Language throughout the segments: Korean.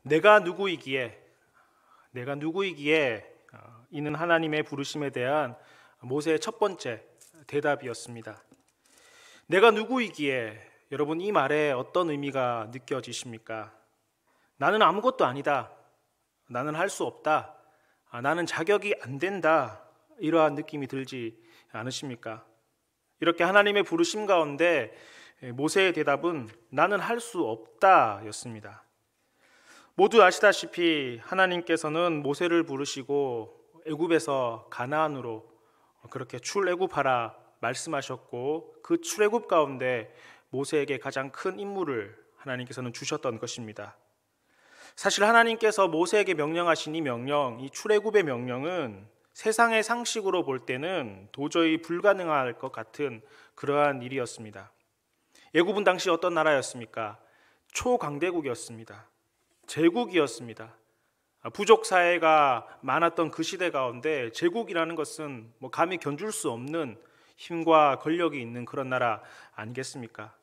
내가 누구이기에 이는 하나님의 부르심에 대한 모세의 첫 번째 대답이었습니다. 내가 누구이기에, 여러분, 이 말에 어떤 의미가 느껴지십니까? 나는 아무것도 아니다, 나는 할 수 없다, 나는 자격이 안 된다, 이러한 느낌이 들지 않으십니까? 이렇게 하나님의 부르심 가운데 모세의 대답은 나는 할 수 없다 였습니다. 모두 아시다시피 하나님께서는 모세를 부르시고 애굽에서 가나안으로 그렇게 출애굽하라 말씀하셨고, 그 출애굽 가운데 모세에게 가장 큰 임무를 하나님께서는 주셨던 것입니다. 사실 하나님께서 모세에게 명령하신 이 명령, 이 출애굽의 명령은 세상의 상식으로 볼 때는 도저히 불가능할 것 같은 그러한 일이었습니다. 애굽은 당시 어떤 나라였습니까? 초강대국이었습니다. 제국이었습니다. 부족 사회가 많았던 그 시대 가운데 제국이라는 것은 감히 견줄 수 없는 힘과 권력이 있는 그런 나라 아니겠습니까?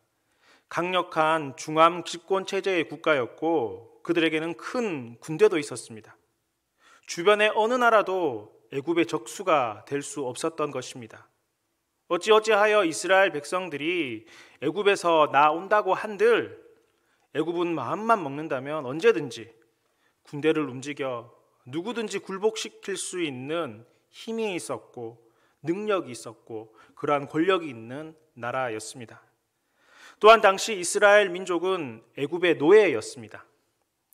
강력한 중앙 집권 체제의 국가였고, 그들에게는 큰 군대도 있었습니다. 주변의 어느 나라도 애굽의 적수가 될 수 없었던 것입니다. 어찌하여 이스라엘 백성들이 애굽에서 나온다고 한들 애굽은 마음만 먹는다면 언제든지 군대를 움직여 누구든지 굴복시킬 수 있는 힘이 있었고 능력이 있었고 그러한 권력이 있는 나라였습니다. 또한 당시 이스라엘 민족은 애굽의 노예였습니다.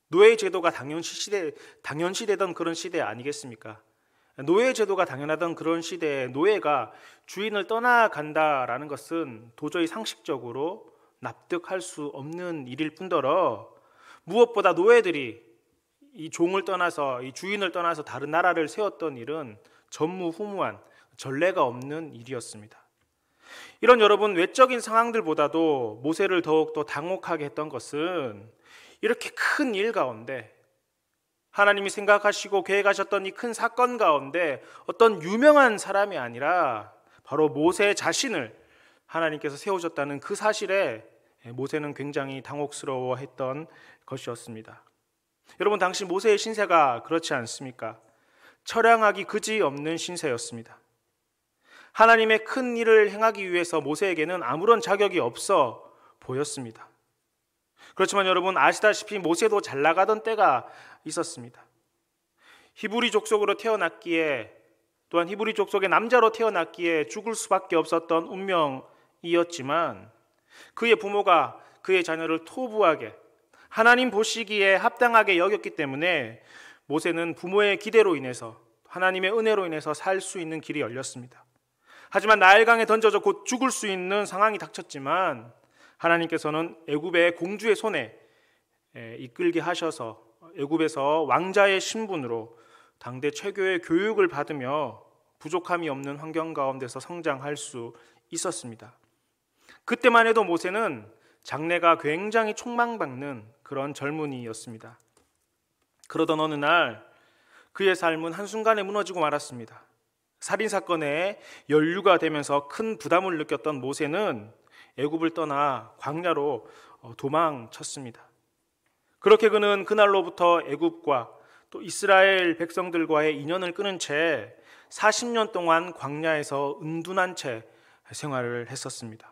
노예 제도가 당연시되던 그런 시대 아니겠습니까? 노예 제도가 당연하던 그런 시대에 노예가 주인을 떠나간다라는 것은 도저히 상식적으로 납득할 수 없는 일일 뿐더러, 무엇보다 노예들이 이 종을 떠나서, 이 주인을 떠나서 다른 나라를 세웠던 일은 전무후무한 전례가 없는 일이었습니다. 이런 여러분, 외적인 상황들보다도 모세를 더욱더 당혹하게 했던 것은 이렇게 큰 일 가운데, 하나님이 생각하시고 계획하셨던 이 큰 사건 가운데 어떤 유명한 사람이 아니라 바로 모세 자신을 하나님께서 세우셨다는 그 사실에 모세는 굉장히 당혹스러워했던 것이었습니다. 여러분, 당시 모세의 신세가 그렇지 않습니까? 처량하기 그지없는 신세였습니다. 하나님의 큰 일을 행하기 위해서 모세에게는 아무런 자격이 없어 보였습니다. 그렇지만 여러분, 아시다시피 모세도 잘 나가던 때가 있었습니다. 히브리 족속으로 태어났기에, 또한 히브리 족속의 남자로 태어났기에 죽을 수밖에 없었던 운명이었지만, 그의 부모가 그의 자녀를 토부하게, 하나님 보시기에 합당하게 여겼기 때문에 모세는 부모의 기대로 인해서, 하나님의 은혜로 인해서 살 수 있는 길이 열렸습니다. 하지만 나일강에 던져져 곧 죽을 수 있는 상황이 닥쳤지만 하나님께서는 애굽의 공주의 손에 이끌게 하셔서 애굽에서 왕자의 신분으로 당대 최고의 교육을 받으며 부족함이 없는 환경 가운데서 성장할 수 있었습니다. 그때만 해도 모세는 장래가 굉장히 촉망받는 그런 젊은이였습니다. 그러던 어느 날 그의 삶은 한순간에 무너지고 말았습니다. 살인사건에 연루가 되면서 큰 부담을 느꼈던 모세는 애굽을 떠나 광야로 도망쳤습니다. 그렇게 그는 그날로부터 애굽과 또 이스라엘 백성들과의 인연을 끊은 채 40년 동안 광야에서 은둔한 채 생활을 했었습니다.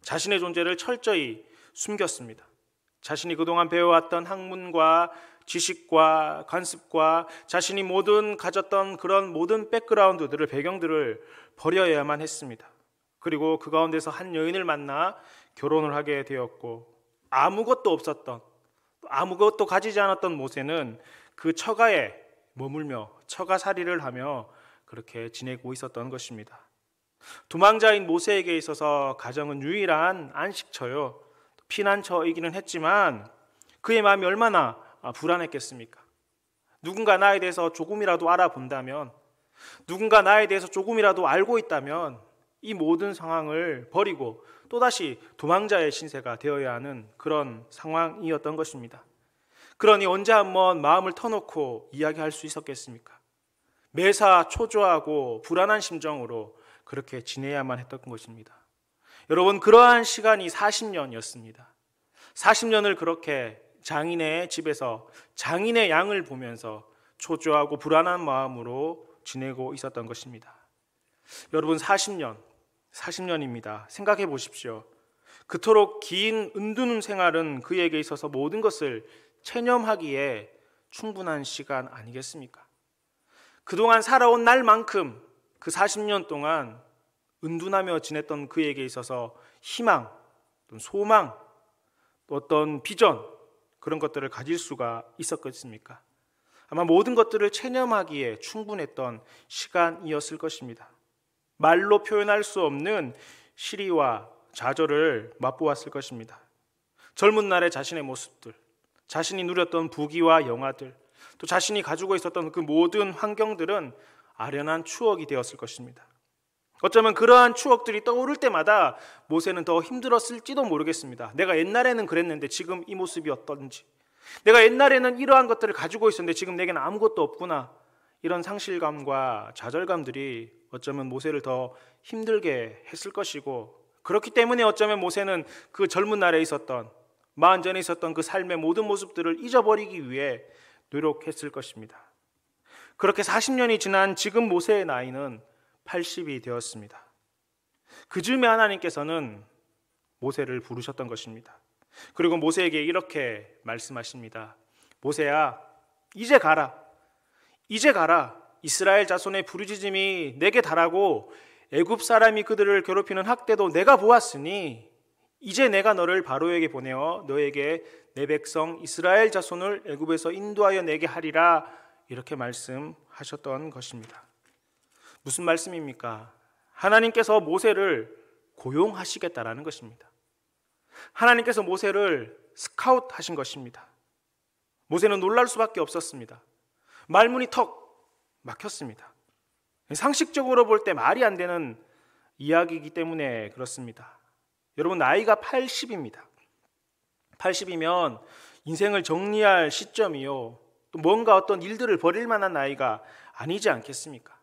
자신의 존재를 철저히 숨겼습니다. 자신이 그동안 배워왔던 학문과 지식과 관습과 자신이 가졌던 그런 모든 백그라운드들을, 배경들을 버려야만 했습니다. 그리고 그 가운데서 한 여인을 만나 결혼을 하게 되었고, 아무것도 가지지 않았던 모세는 그 처가에 머물며 처가살이를 하며 그렇게 지내고 있었던 것입니다. 도망자인 모세에게 있어서 가정은 유일한 안식처요, 피난처이기는 했지만 그의 마음이 얼마나 불안했겠습니까? 누군가 나에 대해서 조금이라도 알아본다면, 누군가 나에 대해서 조금이라도 알고 있다면 이 모든 상황을 버리고 또다시 도망자의 신세가 되어야 하는 그런 상황이었던 것입니다. 그러니 언제 한번 마음을 터놓고 이야기할 수 있었겠습니까? 매사 초조하고 불안한 심정으로 그렇게 지내야만 했던 것입니다. 여러분, 그러한 시간이 40년이었습니다. 40년을 그렇게 장인의 집에서 장인의 양을 보면서 초조하고 불안한 마음으로 지내고 있었던 것입니다. 여러분, 40년입니다. 생각해 보십시오. 그토록 긴 은둔 생활은 그에게 있어서 모든 것을 체념하기에 충분한 시간 아니겠습니까? 그동안 살아온 날만큼 그 40년 동안 은둔하며 지냈던 그에게 있어서 희망, 소망, 또 어떤 비전, 그런 것들을 가질 수가 있었겠습니까? 아마 모든 것들을 체념하기에 충분했던 시간이었을 것입니다. 말로 표현할 수 없는 시리와 좌절을 맛보았을 것입니다. 젊은 날의 자신의 모습들, 자신이 누렸던 부귀와 영화들, 또 자신이 가지고 있었던 그 모든 환경들은 아련한 추억이 되었을 것입니다. 어쩌면 그러한 추억들이 떠오를 때마다 모세는 더 힘들었을지도 모르겠습니다. 내가 옛날에는 그랬는데 지금 이 모습이 어떤지, 내가 옛날에는 이러한 것들을 가지고 있었는데 지금 내게는 아무것도 없구나, 이런 상실감과 좌절감들이 어쩌면 모세를 더 힘들게 했을 것이고, 그렇기 때문에 어쩌면 모세는 그 젊은 날에 있었던, 만전에 있었던 그 삶의 모든 모습들을 잊어버리기 위해 노력했을 것입니다. 그렇게 40년이 지난 지금 모세의 나이는 80이 되었습니다. 그 즈음에 하나님께서는 모세를 부르셨던 것입니다. 그리고 모세에게 이렇게 말씀하십니다. 모세야, 이제 가라. 이스라엘 자손의 부르짖음이 내게 달하고 애굽 사람이 그들을 괴롭히는 학대도 내가 보았으니 이제 내가 너를 바로에게 보내어 너에게 내 백성 이스라엘 자손을 애굽에서 인도하여 내게 하리라, 이렇게 말씀하셨던 것입니다. 무슨 말씀입니까? 하나님께서 모세를 고용하시겠다라는 것입니다. 하나님께서 모세를 스카웃하신 것입니다. 모세는 놀랄 수밖에 없었습니다. 말문이 턱 막혔습니다. 상식적으로 볼 때 말이 안 되는 이야기이기 때문에 그렇습니다. 여러분, 나이가 80입니다. 80이면 인생을 정리할 시점이요, 또 뭔가 어떤 일들을 벌일 만한 나이가 아니지 않겠습니까?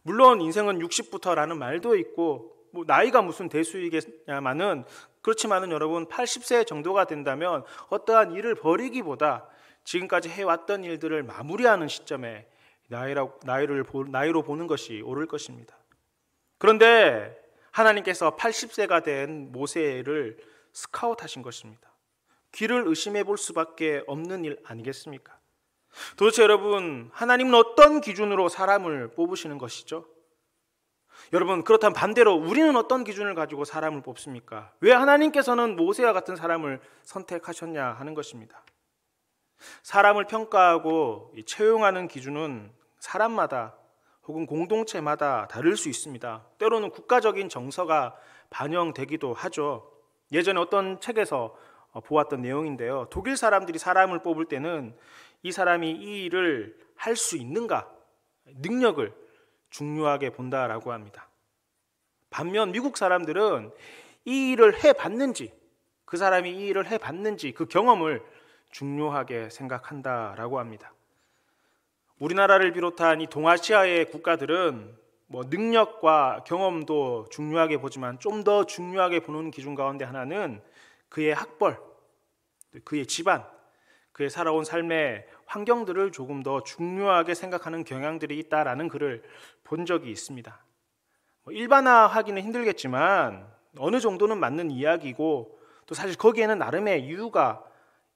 물론 인생은 60부터라는 말도 있고, 나이가 무슨 대수이겠냐마는, 그렇지만은 여러분, 80세 정도가 된다면 어떠한 일을 벌이기보다 지금까지 해왔던 일들을 마무리하는 시점에 나이로 보는 것이 옳을 것입니다. 그런데 하나님께서 80세가 된 모세를 스카웃하신 것입니다. 귀를 의심해 볼 수밖에 없는 일 아니겠습니까? 도대체 여러분, 하나님은 어떤 기준으로 사람을 뽑으시는 것이죠? 여러분, 그렇다면 반대로 우리는 어떤 기준을 가지고 사람을 뽑습니까? 왜 하나님께서는 모세와 같은 사람을 선택하셨냐 하는 것입니다. 사람을 평가하고 채용하는 기준은 사람마다 혹은 공동체마다 다를 수 있습니다. 때로는 국가적인 정서가 반영되기도 하죠. 예전에 어떤 책에서 보았던 내용인데요, 독일 사람들이 사람을 뽑을 때는 이 사람이 이 일을 할 수 있는가, 능력을 중요하게 본다라고 합니다. 반면 미국 사람들은 이 일을 해봤는지, 그 사람이 이 일을 해봤는지 그 경험을 중요하게 생각한다라고 합니다. 우리나라를 비롯한 이 동아시아의 국가들은 능력과 경험도 중요하게 보지만 좀 더 중요하게 보는 기준 가운데 하나는 그의 학벌, 그의 집안, 그의 살아온 삶의 환경들을 조금 더 중요하게 생각하는 경향들이 있다라는 글을 본 적이 있습니다. 일반화하기는 힘들겠지만 어느 정도는 맞는 이야기고, 또 사실 거기에는 나름의 이유가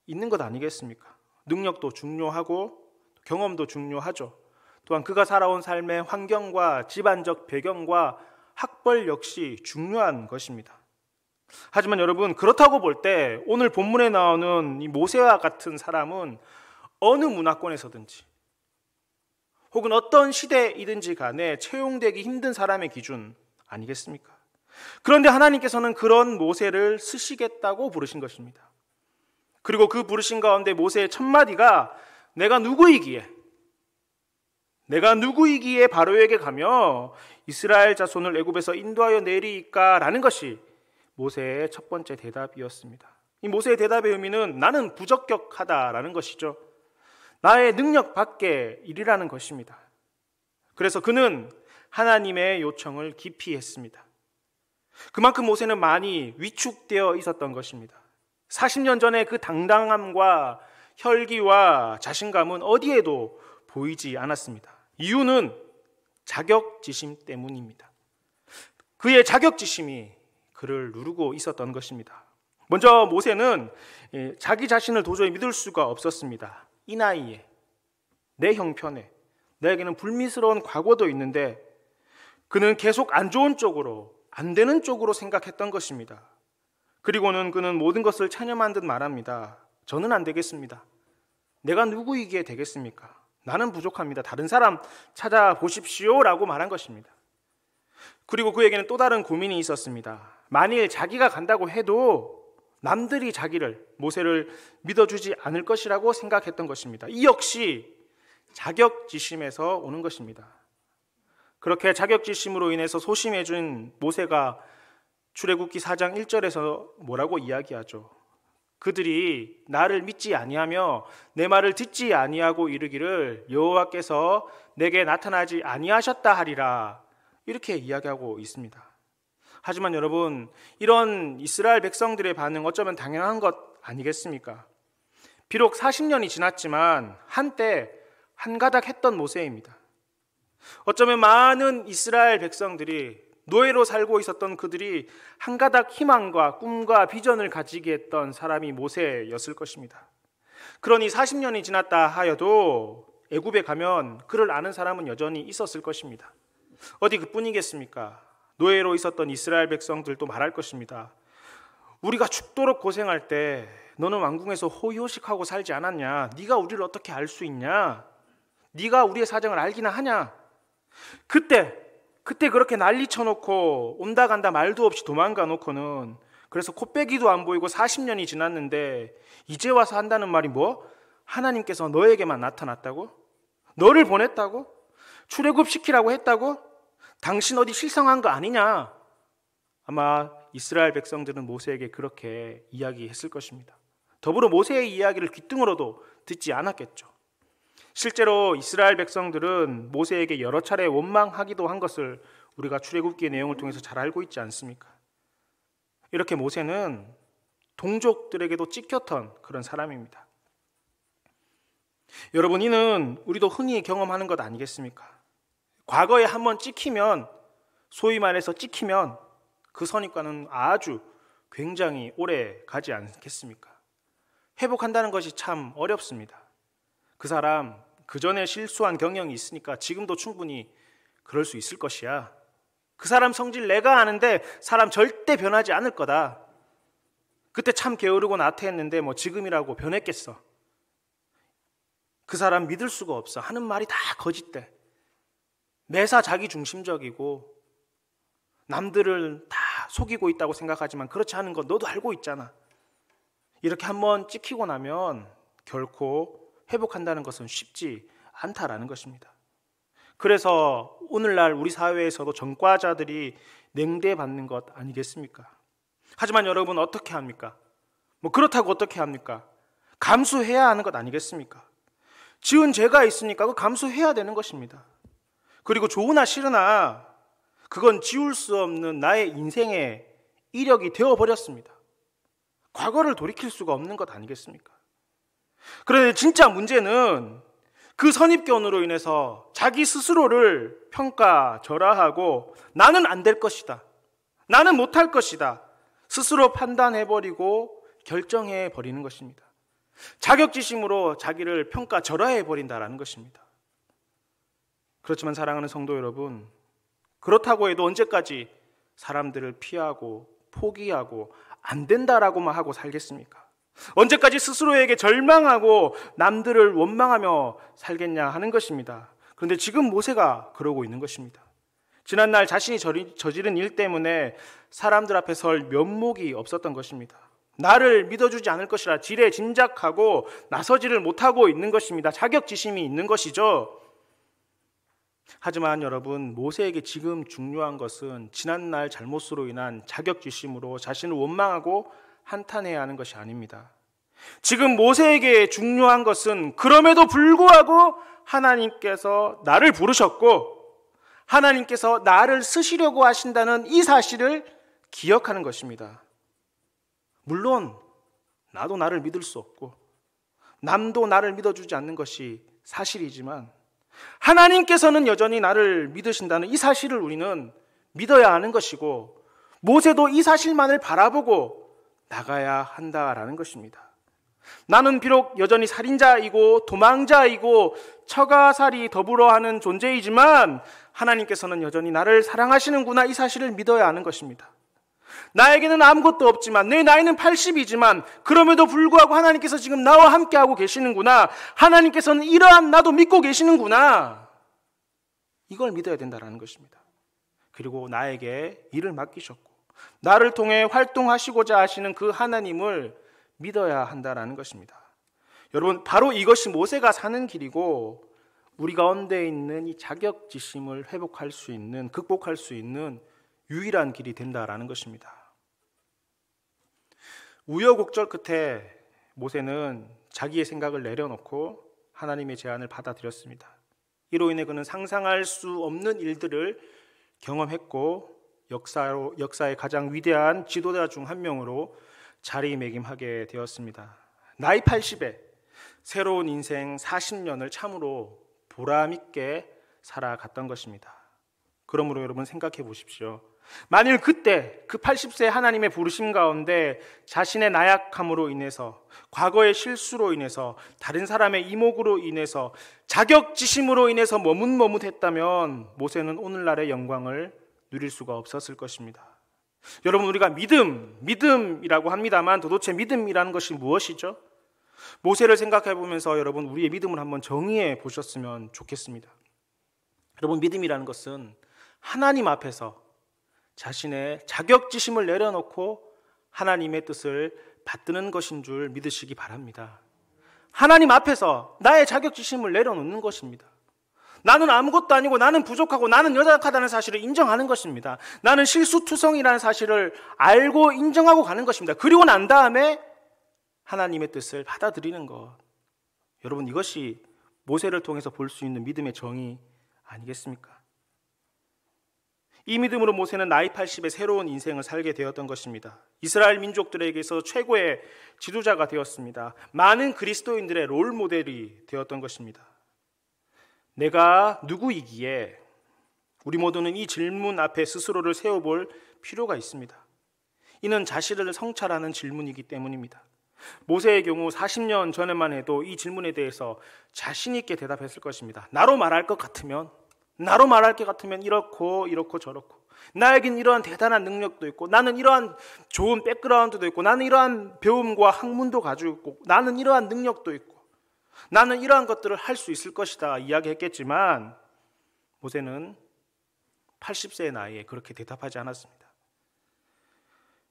있는 것 아니겠습니까? 능력도 중요하고 경험도 중요하죠. 또한 그가 살아온 삶의 환경과 집안적 배경과 학벌 역시 중요한 것입니다. 하지만 여러분, 그렇다고 볼 때 오늘 본문에 나오는 이 모세와 같은 사람은 어느 문화권에서든지 혹은 어떤 시대이든지 간에 채용되기 힘든 사람의 기준 아니겠습니까? 그런데 하나님께서는 그런 모세를 쓰시겠다고 부르신 것입니다. 그리고 그 부르신 가운데 모세의 첫 마디가 내가 누구이기에 바로에게 가며 이스라엘 자손을 애굽에서 인도하여 내리이까 라는 것이 모세의 첫 번째 대답이었습니다. 이 모세의 대답의 의미는 나는 부적격하다라는 것이죠. 나의 능력 밖의 일이라는 것입니다. 그래서 그는 하나님의 요청을 기피했습니다. 그만큼 모세는 많이 위축되어 있었던 것입니다. 40년 전에 그 당당함과 혈기와 자신감은 어디에도 보이지 않았습니다. 이유는 자격지심 때문입니다. 그의 자격지심이 그를 누르고 있었던 것입니다. 먼저 모세는 자기 자신을 도저히 믿을 수가 없었습니다. 이 나이에, 내 형편에, 내게는 불미스러운 과거도 있는데 그는 계속 안 좋은 쪽으로, 안 되는 쪽으로 생각했던 것입니다. 그리고는 그는 모든 것을 체념한 듯 말합니다. 저는 안 되겠습니다. 내가 누구이기에 되겠습니까? 나는 부족합니다. 다른 사람 찾아보십시오 라고 말한 것입니다. 그리고 그에게는 또 다른 고민이 있었습니다. 만일 자기가 간다고 해도 남들이 자기를, 모세를 믿어주지 않을 것이라고 생각했던 것입니다. 이 역시 자격지심에서 오는 것입니다. 그렇게 자격지심으로 인해서 소심해진 모세가 출애굽기 4장 1절에서 뭐라고 이야기하죠? 그들이 나를 믿지 아니하며 내 말을 듣지 아니하고 이르기를 여호와께서 내게 나타나지 아니하셨다 하리라, 이렇게 이야기하고 있습니다. 하지만 여러분, 이런 이스라엘 백성들의 반응 어쩌면 당연한 것 아니겠습니까? 비록 40년이 지났지만 한때 한가닥 했던 모세입니다. 어쩌면 많은 이스라엘 백성들이, 노예로 살고 있었던 그들이 한가닥 희망과 꿈과 비전을 가지게 했던 사람이 모세였을 것입니다. 그러니 40년이 지났다 하여도 애굽에 가면 그를 아는 사람은 여전히 있었을 것입니다. 어디 그뿐이겠습니까? 노예로 있었던 이스라엘 백성들도 말할 것입니다. 우리가 죽도록 고생할 때 너는 왕궁에서 호의호식하고 살지 않았냐? 네가 우리를 어떻게 알 수 있냐? 네가 우리의 사정을 알기나 하냐? 그때 그렇게 난리 쳐놓고 온다 간다 말도 없이 도망가 놓고는, 그래서 코빼기도 안 보이고 40년이 지났는데 이제 와서 한다는 말이 뭐? 하나님께서 너에게만 나타났다고? 너를 보냈다고? 출애굽시키라고 했다고? 당신 어디 실성한 거 아니냐? 아마 이스라엘 백성들은 모세에게 그렇게 이야기했을 것입니다. 더불어 모세의 이야기를 귓등으로도 듣지 않았겠죠. 실제로 이스라엘 백성들은 모세에게 여러 차례 원망하기도 한 것을 우리가 출애굽기의 내용을 통해서 잘 알고 있지 않습니까? 이렇게 모세는 동족들에게도 찍혔던 그런 사람입니다. 여러분, 이는 우리도 흔히 경험하는 것 아니겠습니까? 과거에 한번 찍히면, 소위 말해서 찍히면 그 선입관은 아주 굉장히 오래 가지 않겠습니까? 회복한다는 것이 참 어렵습니다. 그 사람 그 전에 실수한 경영이 있으니까 지금도 충분히 그럴 수 있을 것이야. 그 사람 성질 내가 아는데 사람 절대 변하지 않을 거다. 그때 참 게으르고 나태했는데 뭐 지금이라고 변했겠어. 그 사람 믿을 수가 없어. 하는 말이 다 거짓돼. 매사 자기 중심적이고 남들을 다 속이고 있다고 생각하지만 그렇지 않은 건 너도 알고 있잖아. 이렇게 한번 찍히고 나면 결코 회복한다는 것은 쉽지 않다라는 것입니다. 그래서 오늘날 우리 사회에서도 전과자들이 냉대받는 것 아니겠습니까? 하지만 여러분, 어떻게 합니까? 그렇다고 어떻게 합니까? 감수해야 하는 것 아니겠습니까? 지은 죄가 있으니까 그 감수해야 되는 것입니다. 그리고 좋으나 싫으나 그건 지울 수 없는 나의 인생의 이력이 되어버렸습니다. 과거를 돌이킬 수가 없는 것 아니겠습니까? 그런데 진짜 문제는 그 선입견으로 인해서 자기 스스로를 평가절하하고 나는 안 될 것이다, 나는 못할 것이다 스스로 판단해버리고 결정해버리는 것입니다. 자격지심으로 자기를 평가절하해버린다라는 것입니다. 그렇지만 사랑하는 성도 여러분, 그렇다고 해도 언제까지 사람들을 피하고 포기하고 안 된다라고만 하고 살겠습니까? 언제까지 스스로에게 절망하고 남들을 원망하며 살겠냐 하는 것입니다. 그런데 지금 모세가 그러고 있는 것입니다. 지난날 자신이 저지른 일 때문에 사람들 앞에 설 면목이 없었던 것입니다. 나를 믿어주지 않을 것이라 지레 짐작하고 나서지를 못하고 있는 것입니다. 자격지심이 있는 것이죠. 하지만 여러분, 모세에게 지금 중요한 것은 지난날 잘못으로 인한 자격지심으로 자신을 원망하고 한탄해야 하는 것이 아닙니다. 지금 모세에게 중요한 것은 그럼에도 불구하고 하나님께서 나를 부르셨고 하나님께서 나를 쓰시려고 하신다는 이 사실을 기억하는 것입니다. 물론 나도 나를 믿을 수 없고 남도 나를 믿어주지 않는 것이 사실이지만 하나님께서는 여전히 나를 믿으신다는 이 사실을 우리는 믿어야 하는 것이고 모세도 이 사실만을 바라보고 나가야 한다라는 것입니다. 나는 비록 여전히 살인자이고 도망자이고 처가살이 더불어 하는 존재이지만 하나님께서는 여전히 나를 사랑하시는구나, 이 사실을 믿어야 하는 것입니다. 나에게는 아무것도 없지만 내 나이는 80이지만 그럼에도 불구하고 하나님께서 지금 나와 함께하고 계시는구나, 하나님께서는 이러한 나도 믿고 계시는구나, 이걸 믿어야 된다는 것입니다. 그리고 나에게 일을 맡기셨고 나를 통해 활동하시고자 하시는 그 하나님을 믿어야 한다는 것입니다. 여러분, 바로 이것이 모세가 사는 길이고 우리 가운데 있는 이 자격지심을 회복할 수 있는, 극복할 수 있는 유일한 길이 된다라는 것입니다. 우여곡절 끝에 모세는 자기의 생각을 내려놓고 하나님의 제안을 받아들였습니다. 이로 인해 그는 상상할 수 없는 일들을 경험했고 역사의 가장 위대한 지도자 중 한 명으로 자리매김하게 되었습니다. 나이 80에 새로운 인생 40년을 참으로 보람있게 살아갔던 것입니다. 그러므로 여러분 생각해 보십시오. 만일 그때 그 80세 하나님의 부르심 가운데 자신의 나약함으로 인해서, 과거의 실수로 인해서, 다른 사람의 이목으로 인해서, 자격지심으로 인해서 머뭇머뭇했다면 모세는 오늘날의 영광을 누릴 수가 없었을 것입니다. 여러분, 우리가 믿음이라고 합니다만 도대체 믿음이라는 것이 무엇이죠? 모세를 생각해 보면서 여러분 우리의 믿음을 한번 정의해 보셨으면 좋겠습니다. 여러분, 믿음이라는 것은 하나님 앞에서 자신의 자격지심을 내려놓고 하나님의 뜻을 받드는 것인 줄 믿으시기 바랍니다. 하나님 앞에서 나의 자격지심을 내려놓는 것입니다. 나는 아무것도 아니고 나는 부족하고 나는 연약하다는 사실을 인정하는 것입니다. 나는 실수투성이라는 사실을 알고 인정하고 가는 것입니다. 그리고 난 다음에 하나님의 뜻을 받아들이는 것. 여러분, 이것이 모세를 통해서 볼 수 있는 믿음의 정의 아니겠습니까? 이 믿음으로 모세는 나이 80에 새로운 인생을 살게 되었던 것입니다. 이스라엘 민족들에게서 최고의 지도자가 되었습니다. 많은 그리스도인들의 롤 모델이 되었던 것입니다. 내가 누구이기에? 우리 모두는 이 질문 앞에 스스로를 세워볼 필요가 있습니다. 이는 자신을 성찰하는 질문이기 때문입니다. 모세의 경우 40년 전에만 해도 이 질문에 대해서 자신 있게 대답했을 것입니다. 나로 말할 것 같으면 이렇고 저렇고, 나에겐 이러한 대단한 능력도 있고, 나는 이러한 좋은 백그라운드도 있고, 나는 이러한 배움과 학문도 가지고 있고, 나는 이러한 능력도 있고, 나는 이러한 것들을 할 수 있을 것이다 이야기했겠지만 모세는 80세의 나이에 그렇게 대답하지 않았습니다.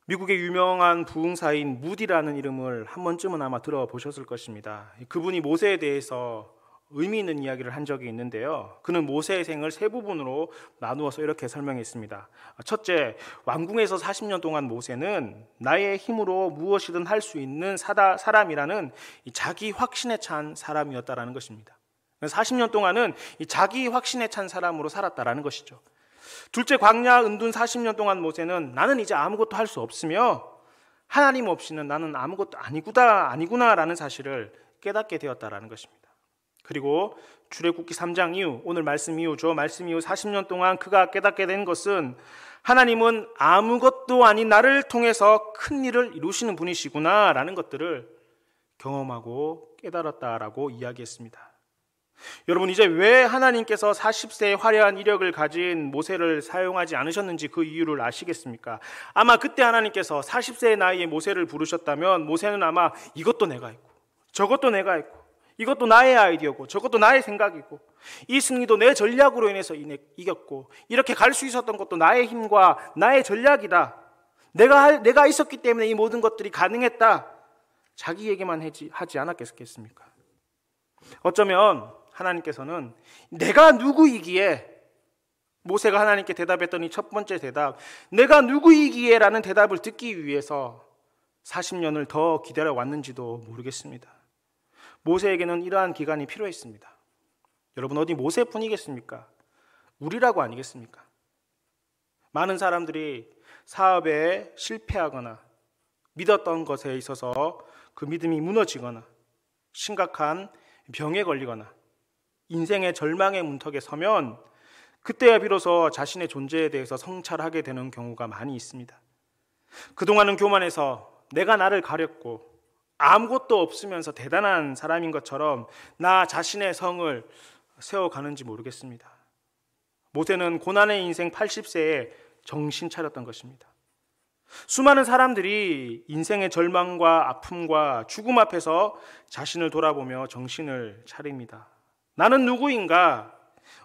미국의 유명한 부흥사인 무디라는 이름을 한 번쯤은 아마 들어보셨을 것입니다. 그분이 모세에 대해서 의미 있는 이야기를 한 적이 있는데요. 그는 모세의 생을 세 부분으로 나누어서 이렇게 설명했습니다. 첫째, 왕궁에서 40년 동안 모세는 나의 힘으로 무엇이든 할 수 있는 사람이라는 자기 확신에 찬 사람이었다라는 것입니다. 40년 동안은 이 자기 확신에 찬 사람으로 살았다라는 것이죠. 둘째, 광야 은둔 40년 동안 모세는 나는 이제 아무것도 할 수 없으며 하나님 없이는 나는 아무것도 아니구나라는 사실을 깨닫게 되었다라는 것입니다. 그리고 출애굽기 3장 이후, 오늘 말씀 이후 40년 동안 그가 깨닫게 된 것은 하나님은 아무것도 아닌 나를 통해서 큰 일을 이루시는 분이시구나 라는 것들을 경험하고 깨달았다라고 이야기했습니다. 여러분, 이제 왜 하나님께서 40세의 화려한 이력을 가진 모세를 사용하지 않으셨는지 그 이유를 아시겠습니까? 아마 그때 하나님께서 40세의 나이에 모세를 부르셨다면 모세는 아마 이것도 내가 했고 저것도 내가 했고 이것도 나의 아이디어고 저것도 나의 생각이고 이 승리도 내 전략으로 인해서 이겼고 이렇게 갈 수 있었던 것도 나의 힘과 나의 전략이다. 내가 있었기 때문에 이 모든 것들이 가능했다. 자기 얘기만 하지 않았겠습니까? 어쩌면 하나님께서는 내가 누구이기에, 모세가 하나님께 대답했던 이 첫 번째 대답, 내가 누구이기에 라는 대답을 듣기 위해서 40년을 더 기다려왔는지도 모르겠습니다. 모세에게는 이러한 기간이 필요했습니다. 여러분, 어디 모세뿐이겠습니까? 우리라고 아니겠습니까? 많은 사람들이 사업에 실패하거나 믿었던 것에 있어서 그 믿음이 무너지거나 심각한 병에 걸리거나 인생의 절망의 문턱에 서면 그때야 비로소 자신의 존재에 대해서 성찰하게 되는 경우가 많이 있습니다. 그동안은 교만해서 내가 나를 가렸고 아무것도 없으면서 대단한 사람인 것처럼 나 자신의 성을 세워가는지 모르겠습니다. 모세는 고난의 인생 80세에 정신 차렸던 것입니다. 수많은 사람들이 인생의 절망과 아픔과 죽음 앞에서 자신을 돌아보며 정신을 차립니다. 나는 누구인가?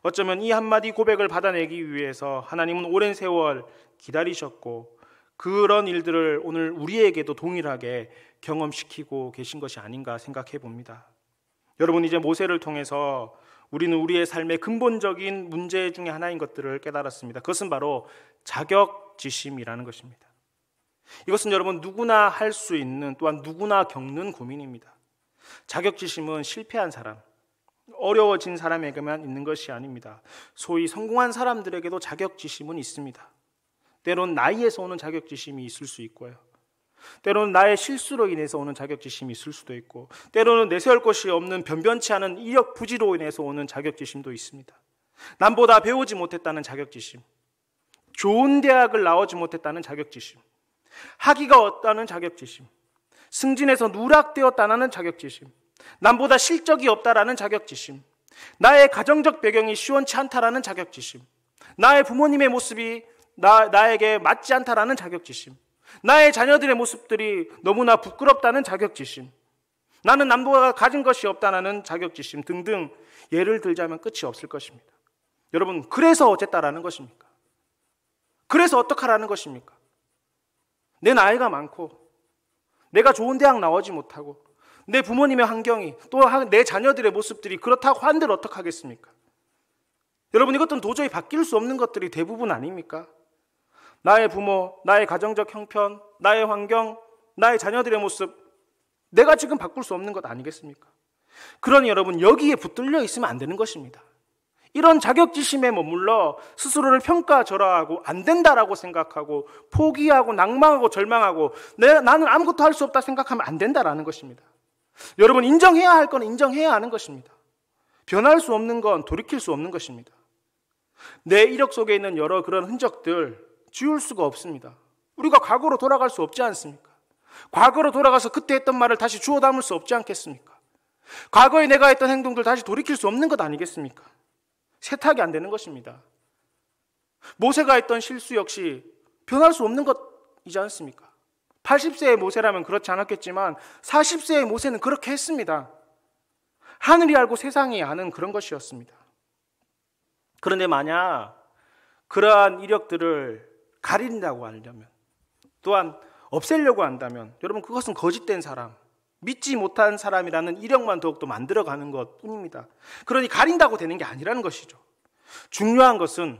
어쩌면 이 한마디 고백을 받아내기 위해서 하나님은 오랜 세월 기다리셨고 그런 일들을 오늘 우리에게도 동일하게 경험시키고 계신 것이 아닌가 생각해 봅니다. 여러분, 이제 모세를 통해서 우리는 우리의 삶의 근본적인 문제 중에 하나인 것들을 깨달았습니다. 그것은 바로 자격지심이라는 것입니다. 이것은 여러분 누구나 할 수 있는, 또한 누구나 겪는 고민입니다. 자격지심은 실패한 사람, 어려워진 사람에게만 있는 것이 아닙니다. 소위 성공한 사람들에게도 자격지심은 있습니다. 때론 나이에서 오는 자격지심이 있을 수 있고요. 때로는 나의 실수로 인해서 오는 자격지심이 있을 수도 있고, 때로는 내세울 것이 없는 변변치 않은 이력 부지로 인해서 오는 자격지심도 있습니다. 남보다 배우지 못했다는 자격지심, 좋은 대학을 나오지 못했다는 자격지심, 학위가 없다는 자격지심, 승진해서 누락되었다는 자격지심, 남보다 실적이 없다라는 자격지심, 나의 가정적 배경이 시원치 않다라는 자격지심, 나의 부모님의 모습이 나에게 맞지 않다라는 자격지심, 나의 자녀들의 모습들이 너무나 부끄럽다는 자격지심, 나는 남보다 가진 것이 없다는 자격지심 등등 예를 들자면 끝이 없을 것입니다. 여러분, 그래서 어쨌다라는 것입니까? 그래서 어떡하라는 것입니까? 내 나이가 많고 내가 좋은 대학 나오지 못하고 내 부모님의 환경이 또 내 자녀들의 모습들이 그렇다고 한들 어떡하겠습니까? 여러분, 이것들은 도저히 바뀔 수 없는 것들이 대부분 아닙니까? 나의 부모, 나의 가정적 형편, 나의 환경, 나의 자녀들의 모습, 내가 지금 바꿀 수 없는 것 아니겠습니까? 그러니 여러분, 여기에 붙들려 있으면 안 되는 것입니다. 이런 자격지심에 머물러 스스로를 평가절하하고 안 된다라고 생각하고 포기하고 낭망하고 절망하고 나는 아무것도 할 수 없다 생각하면 안 된다라는 것입니다. 여러분, 인정해야 할 건 인정해야 하는 것입니다. 변할 수 없는 건 돌이킬 수 없는 것입니다. 내 이력 속에 있는 여러 그런 흔적들 지울 수가 없습니다. 우리가 과거로 돌아갈 수 없지 않습니까? 과거로 돌아가서 그때 했던 말을 다시 주워 담을 수 없지 않겠습니까? 과거에 내가 했던 행동들 다시 돌이킬 수 없는 것 아니겠습니까? 세탁이 안 되는 것입니다. 모세가 했던 실수 역시 변할 수 없는 것이지 않습니까? 80세의 모세라면 그렇지 않았겠지만 40세의 모세는 그렇게 했습니다. 하늘이 알고 세상이 아는 그런 것이었습니다. 그런데 만약 그러한 이력들을 가린다고 하려면, 또한 없애려고 한다면 여러분, 그것은 거짓된 사람, 믿지 못한 사람이라는 이력만 더욱더 만들어가는 것뿐입니다. 그러니 가린다고 되는 게 아니라는 것이죠. 중요한 것은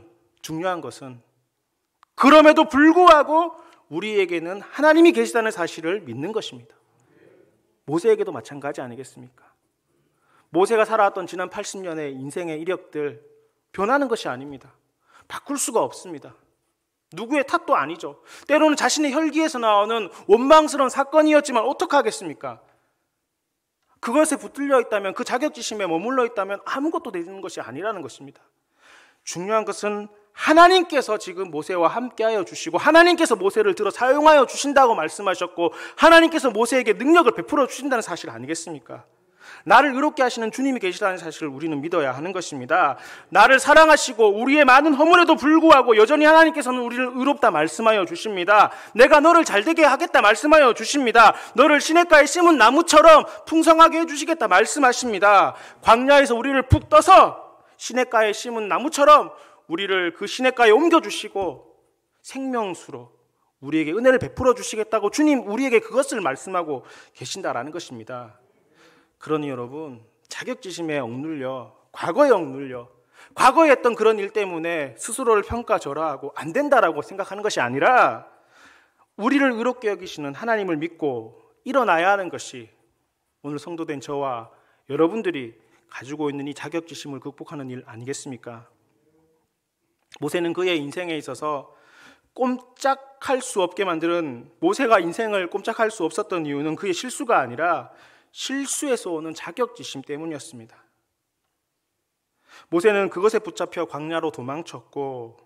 그럼에도 불구하고 우리에게는 하나님이 계시다는 사실을 믿는 것입니다. 모세에게도 마찬가지 아니겠습니까? 모세가 살아왔던 지난 80년의 인생의 이력들 변하는 것이 아닙니다. 바꿀 수가 없습니다. 누구의 탓도 아니죠. 때로는 자신의 혈기에서 나오는 원망스러운 사건이었지만 어떡하겠습니까? 그것에 붙들려 있다면, 그 자격지심에 머물러 있다면 아무것도 되는 것이 아니라는 것입니다. 중요한 것은 하나님께서 지금 모세와 함께하여 주시고 하나님께서 모세를 들어 사용하여 주신다고 말씀하셨고 하나님께서 모세에게 능력을 베풀어 주신다는 사실 아니겠습니까? 나를 의롭게 하시는 주님이 계시다는 사실을 우리는 믿어야 하는 것입니다. 나를 사랑하시고 우리의 많은 허물에도 불구하고 여전히 하나님께서는 우리를 의롭다 말씀하여 주십니다. 내가 너를 잘되게 하겠다 말씀하여 주십니다. 너를 시냇가에 심은 나무처럼 풍성하게 해주시겠다 말씀하십니다. 광야에서 우리를 푹 떠서 시냇가에 심은 나무처럼 우리를 그 시냇가에 옮겨주시고 생명수로 우리에게 은혜를 베풀어 주시겠다고 주님 우리에게 그것을 말씀하고 계신다라는 것입니다. 그러니 여러분, 자격지심에 억눌려, 과거에 했던 그런 일 때문에 스스로를 평가절하하고 안 된다라고 생각하는 것이 아니라 우리를 의롭게 여기시는 하나님을 믿고 일어나야 하는 것이 오늘 성도된 저와 여러분들이 가지고 있는 이 자격지심을 극복하는 일 아니겠습니까? 모세는 그의 인생에 있어서 꼼짝 꼼짝할 수 없게 만드는, 모세가 인생을 꼼짝할 수 없었던 이유는 그의 실수가 아니라 실수에서 오는 자격지심 때문이었습니다. 모세는 그것에 붙잡혀 광야로 도망쳤고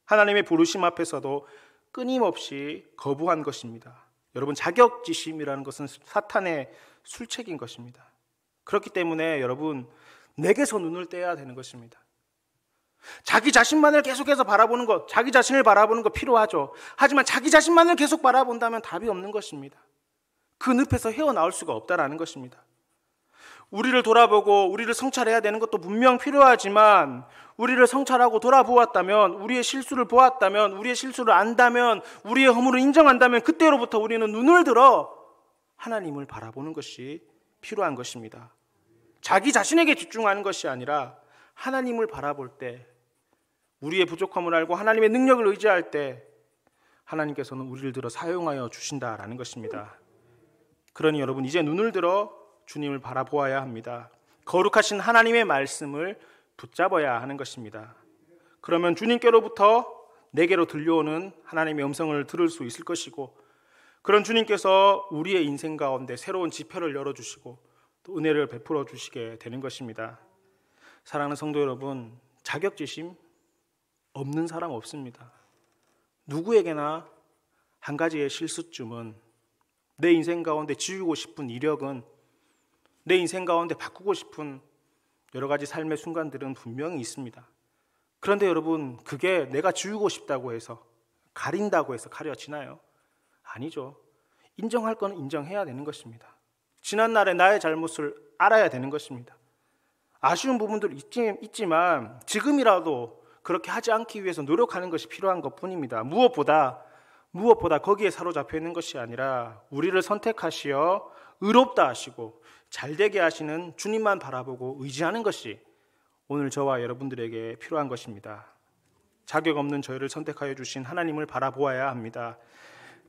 하나님의 부르심 앞에서도 끊임없이 거부한 것입니다. 여러분, 자격지심이라는 것은 사탄의 술책인 것입니다. 그렇기 때문에 여러분, 내게서 눈을 떼야 되는 것입니다. 자기 자신만을 계속해서 바라보는 것, 자기 자신을 바라보는 것 필요하죠. 하지만 자기 자신만을 계속 바라본다면 답이 없는 것입니다. 그 늪에서 헤어나올 수가 없다라는 것입니다. 우리를 돌아보고 우리를 성찰해야 되는 것도 분명 필요하지만 우리를 성찰하고 돌아보았다면, 우리의 실수를 보았다면, 우리의 실수를 안다면, 우리의 허물을 인정한다면 그때로부터 우리는 눈을 들어 하나님을 바라보는 것이 필요한 것입니다. 자기 자신에게 집중하는 것이 아니라 하나님을 바라볼 때, 우리의 부족함을 알고 하나님의 능력을 의지할 때 하나님께서는 우리를 들어 사용하여 주신다라는 것입니다. 그러니 여러분, 이제 눈을 들어 주님을 바라보아야 합니다. 거룩하신 하나님의 말씀을 붙잡아야 하는 것입니다. 그러면 주님께로부터 내게로 들려오는 하나님의 음성을 들을 수 있을 것이고, 그런 주님께서 우리의 인생 가운데 새로운 지표를 열어주시고 또 은혜를 베풀어 주시게 되는 것입니다. 사랑하는 성도 여러분, 자격지심 없는 사람 없습니다. 누구에게나 한 가지의 실수쯤은, 내 인생 가운데 지우고 싶은 이력은, 내 인생 가운데 바꾸고 싶은 여러 가지 삶의 순간들은 분명히 있습니다. 그런데 여러분, 그게 내가 지우고 싶다고 해서, 가린다고 해서 가려지나요? 아니죠. 인정할 건 인정해야 되는 것입니다. 지난날의 나의 잘못을 알아야 되는 것입니다. 아쉬운 부분들 있지만 지금이라도 그렇게 하지 않기 위해서 노력하는 것이 필요한 것뿐입니다. 무엇보다 거기에 사로잡혀 있는 것이 아니라 우리를 선택하시어 의롭다 하시고 잘되게 하시는 주님만 바라보고 의지하는 것이 오늘 저와 여러분들에게 필요한 것입니다. 자격 없는 저희를 선택하여 주신 하나님을 바라보아야 합니다.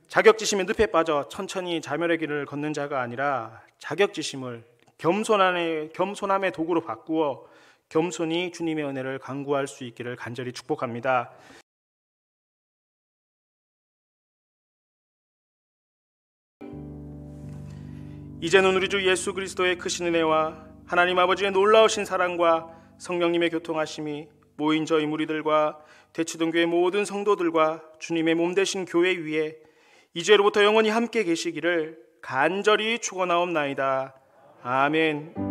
자격지심의 늪에 빠져 천천히 자멸의 길을 걷는 자가 아니라 자격지심을 겸손함의 도구로 바꾸어 겸손히 주님의 은혜를 간구할 수 있기를 간절히 축복합니다. 이제는 우리 주 예수 그리스도의 크신 은혜와 하나님 아버지의 놀라우신 사랑과 성령님의 교통하심이 모인 저희 무리들과 대치동 교회 모든 성도들과 주님의 몸 되신 교회 위에 이제로부터 영원히 함께 계시기를 간절히 축원하옵나이다. 아멘.